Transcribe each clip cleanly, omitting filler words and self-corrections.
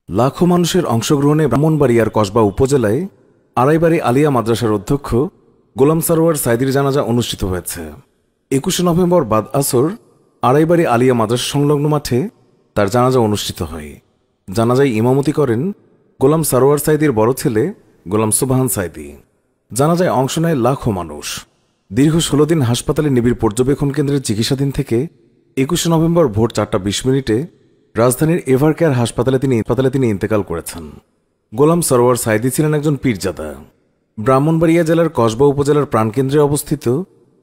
লাখো মানুষের অংশগ্রহণে ব্রাহ্মণবাড়িয়ার কসবা উপজেলায় আড়াইবাড়ি আলিয়া মাদ্রাসার অধ্যক্ষ গোলাম সারোয়ার সাইদির জানাজা অনুষ্ঠিত হয়েছে। ২১ নভেম্বর বাদ আসর আড়াইবাড়ি আলিয়া মাদ্রাসা সংলগ্ন মাঠে তার জানাজা অনুষ্ঠিত হয়। জানাজায় ইমামতি করেন গোলাম সারোয়ার সাইদির বড় ছেলে গোলাম সুবহান সাইদি। জানাজায় অংশ নেয় লাখো মানুষ। দীর্ঘ ১৬ দিন হাসপাতালে নিবিড় পর্যবেক্ষণ কেন্দ্রের চিকিৎসাধীন থেকে ২১ নভেম্বর ভোর ৪:২০ রাজধানীর এভারকেয়ার হাসপাতালে তিনি ইন্তেকাল করেছেন। গোলাম সারোয়ার সাইদি ছিলেন একজন পীরজাদা। ব্রাহ্মণবাড়িয়া জেলার কসবা উপজেলার প্রাণকেন্দ্রে অবস্থিত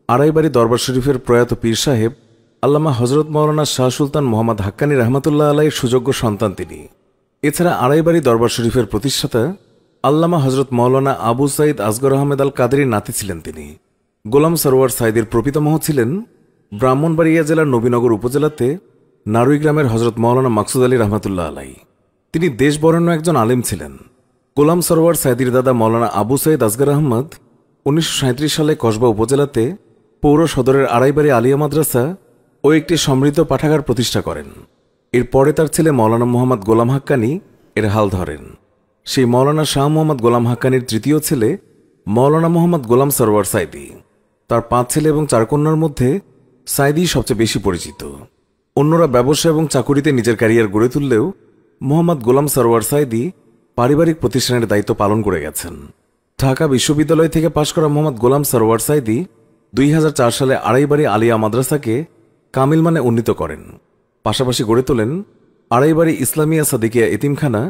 আড়াইবাড়ি দরবার শরীফের প্রয়াত পীর সাহেব আল্লামা হজরত মাওলানা শাহ সুলতান মোহাম্মদ হাক্কানী রহমতুল্লাহ আলাইহির সুযোগ্য সন্তান তিনি। এছাড়া আড়াইবাড়ি দরবার শরীফের প্রতিষ্ঠাতা আল্লামা হজরত মাওলানা আবু সাইদ আসগর আহমেদ আল কাদেরীর নাতি ছিলেন তিনি। গোলাম সারোয়ার সাইদির প্রপিতামহ ছিলেন ব্রাহ্মণবাড়িয়া জেলার নবীনগর উপজেলাতে নারুই গ্রামের হজরত মাওলানা মাকসুদ আলী রহমতুল্লাহ আলাই। তিনি দেশবরেণ্য একজন আলেম ছিলেন। গোলাম সারোয়ার সাইদির দাদা মাওলানা আবু সাইদ আসগর আহমদ ১৯৩৭ সালে কসবা উপজেলাতে পৌর সদরের আড়াইবাড়ি আলিয়া মাদ্রাসা ও একটি সমৃদ্ধ পাঠাগার প্রতিষ্ঠা করেন। এরপরে তার ছেলে মাওলানা মোহাম্মদ গোলাম হাক্কানী এর হাল ধরেন। সেই মাওলানা শাহ মোহাম্মদ গোলাম হাক্কানীর তৃতীয় ছেলে মাওলানা মোহাম্মদ গোলাম সারোয়ার সাইদি। তার ৫ ছেলে এবং ৪ কন্যার মধ্যে সাইদি সবচেয়ে বেশি পরিচিত। অন্যরা ব্যবসা এবং চাকুরিতে নিজের ক্যারিয়ার গড়ে তুললেও মোহাম্মদ গোলাম সারোয়ার সাইদি পারিবারিক প্রতিষ্ঠানের দায়িত্ব পালন করে গেছেন। ঢাকা বিশ্ববিদ্যালয় থেকে পাশ করা মোহাম্মদ গোলাম সারোয়ার সাইদি ২০০৪ সালে আড়াইবাড়ি আলিয়া মাদ্রাসাকে কামিল মানে উন্নীত করেন। পাশাপাশি গড়ে তোলেন আড়াইবাড়ি ইসলামিয়া সাদিকিয়া এতিমখানা,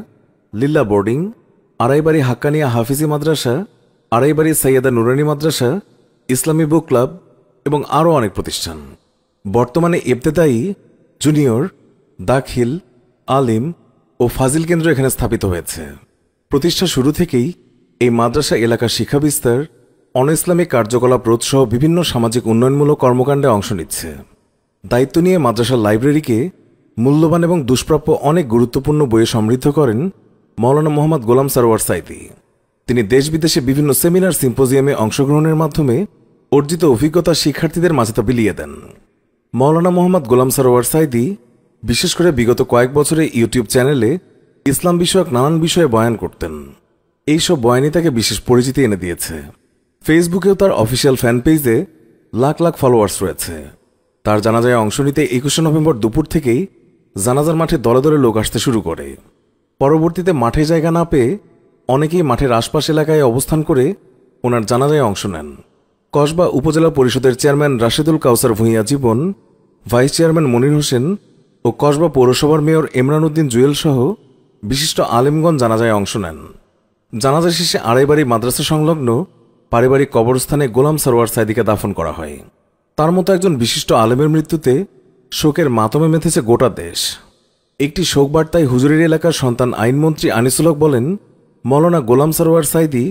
লিল্লা বোর্ডিং, আড়াইবাড়ি হাক্কানিয়া হাফিজি মাদ্রাসা, আড়াইবাড়ি সৈয়দা নুরানি মাদ্রাসা, ইসলামী বুক ক্লাব এবং আরও অনেক প্রতিষ্ঠান। বর্তমানে ইবতেদায়ী, জুনিয়র, দাখিল, আলিম ও ফাজিল কেন্দ্র এখানে স্থাপিত হয়েছে। প্রতিষ্ঠা শুরু থেকেই এই মাদ্রাসা এলাকার শিক্ষা বিস্তার, অনইসলামিক কার্যকলাপ রোধ সহ বিভিন্ন সামাজিক উন্নয়নমূলক কর্মকাণ্ডে অংশ নিচ্ছে। দায়িত্ব নিয়ে মাদ্রাসার লাইব্রেরিকে মূল্যবান এবং দুষ্প্রাপ্য অনেক গুরুত্বপূর্ণ বইয়ে সমৃদ্ধ করেন মাওলানা মোহাম্মদ গোলাম সারোয়ার সাইদি। তিনি দেশ বিদেশে বিভিন্ন সেমিনার সিম্পোজিয়ামে অংশগ্রহণের মাধ্যমে অর্জিত অভিজ্ঞতা শিক্ষার্থীদের মাঝে তা বিলিয়ে দেন। মাওলানা মোহাম্মদ গোলাম সারোয়ার সাইদি বিশেষ করে বিগত কয়েক বছরে ইউটিউব চ্যানেলে ইসলাম বিষয়ক নানান বিষয়ে বয়ান করতেন। এইসব বয়ানই তাকে বিশেষ পরিচিতি এনে দিয়েছে। ফেসবুকেও তার অফিসিয়াল ফ্যান পেজে লাখ লাখ ফলোয়ার্স রয়েছে। তার জানাজায় অংশ নিতে ২১ নভেম্বর দুপুর থেকেই জানাজার মাঠে দলে দলে লোক আসতে শুরু করে। পরবর্তীতে মাঠে জায়গা না পেয়ে অনেকেই মাঠের আশপাশ এলাকায় অবস্থান করে ওনার জানাজায় অংশ নেন। কসবা উপজেলা পরিষদের চেয়ারম্যান রাশেদুল কাউসার ভূঁইয়া জীবন, ভাইস চেয়ারম্যান মনির হোসেন ও কসবা পৌরসভার মেয়র ইমরান উদ্দিন জুয়েল সহ বিশিষ্ট আলেমগণ জানাজায় অংশ নেন। জানাজা শেষে আড়াইবাড়ি মাদ্রাসা সংলগ্ন পারিবারিক কবরস্থানে গোলাম সারোয়ার সাইদিকে দাফন করা হয়। তার মতো একজন বিশিষ্ট আলেমের মৃত্যুতে শোকের মাতমে মেতেছে গোটা দেশ। একটি শোকবার্তায় হুজুরের এলাকার সন্তান আইনমন্ত্রী আনিসুল হক বলেন, মাওলানা গোলাম সারোয়ার সাইদি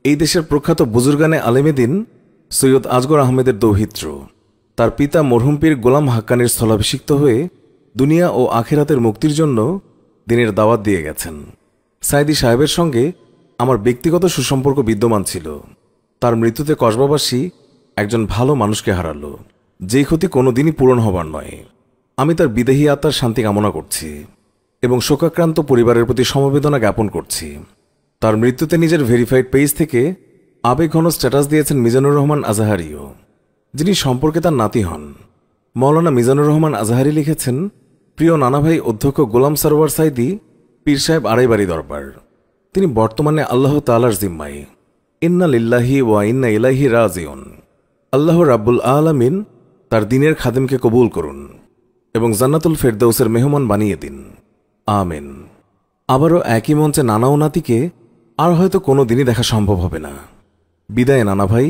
এই দেশের প্রখ্যাত বুজুর্গানে আলেমেদিন সৈয়দ আসগর আহমেদের দৌহিত্র। তার পিতা মরহুম পীর গোলাম হাক্কানীর স্থলাভিষিক্ত হয়ে দুনিয়া ও আখিরাতের মুক্তির জন্য দিনের দাওয়াত দিয়ে গেছেন। সাইদি সাহেবের সঙ্গে আমার ব্যক্তিগত সুসম্পর্ক বিদ্যমান ছিল। তার মৃত্যুতে কসবাবাসী একজন ভালো মানুষকে হারালো, যেই ক্ষতি কোনোদিনই পূরণ হবার নয়। আমি তার বিদেহী আত্মার শান্তি কামনা করছি এবং শোকাক্রান্ত পরিবারের প্রতি সমবেদনা জ্ঞাপন করছি। তার মৃত্যুতে নিজের ভেরিফাইড পেজ থেকে আবেগঘন স্ট্যাটাস দিয়েছেন মিজানুর রহমান আজাহারিও, যিনি সম্পর্কে তার নাতি হন। মাওলানা মিজানুর রহমান আজাহারি লিখেছেন, প্রিয় নানাভাই অধ্যক্ষ গোলাম সারোয়ার সাইদি পীর সাহেব আড়াইবাড়ি দরবার। তিনি বর্তমানে আল্লাহ তাআলার জিম্মায়। ইন্না লিল্লাহি ওয়া ইন্না ইলাইহি রাজিউন। আল্লাহ রাব্বুল আলামিন তার দিনের খাদেমকে কবুল করুন এবং জান্নাতুল ফেরদাউসের মেহমান বানিয়ে দিন, আমিন। আবারও একই মঞ্চে নানা ও নাতিকে আর হয়তো কোনো দিনই দেখা সম্ভব হবে না। বিদায় নানা ভাই,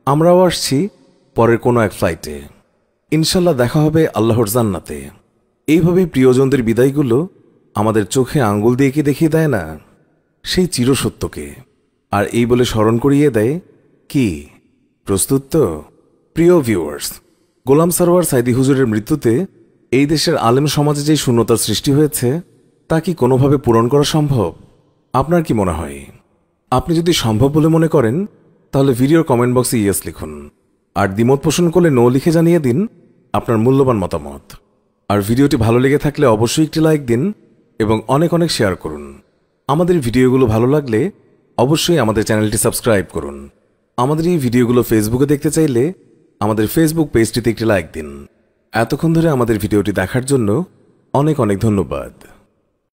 আমরাও আসছি পরের কোনো এক ফ্লাইটে। ইনশাল্লাহ দেখা হবে আল্লাহর জান্নাতে। এইভাবেই প্রিয়জনদের বিদায়গুলো আমাদের চোখে আঙ্গুল দিয়ে কি দেখিয়ে দেয় না সেই চিরসত্যকে, আর এই বলে স্মরণ করিয়ে দেয় কি? প্রস্তুত তো? প্রিয় ভিউয়ার্স, গোলাম সারোয়ার সাইদি হুজুরের মৃত্যুতে এই দেশের আলেম সমাজে যে শূন্যতার সৃষ্টি হয়েছে তা কি কোনোভাবে পূরণ করা সম্ভব? আপনার কি মনে হয়? আপনি যদি সম্ভব বলে মনে করেন তাহলে ভিডিওর কমেন্ট বক্সে ইয়েস লিখুন, আর দ্বিমত পোষণ করলে নো লিখে জানিয়ে দিন আপনার মূল্যবান মতামত। আর ভিডিওটি ভালো লেগে থাকলে অবশ্যই একটি লাইক দিন এবং অনেক অনেক শেয়ার করুন। আমাদের ভিডিওগুলো ভালো লাগলে অবশ্যই আমাদের চ্যানেলটি সাবস্ক্রাইব করুন। আমাদের এই ভিডিওগুলো ফেসবুকে দেখতে চাইলে আমাদের ফেসবুক পেজটিতে একটি লাইক দিন। এতক্ষণ ধরে আমাদের ভিডিওটি দেখার জন্য অনেক অনেক ধন্যবাদ।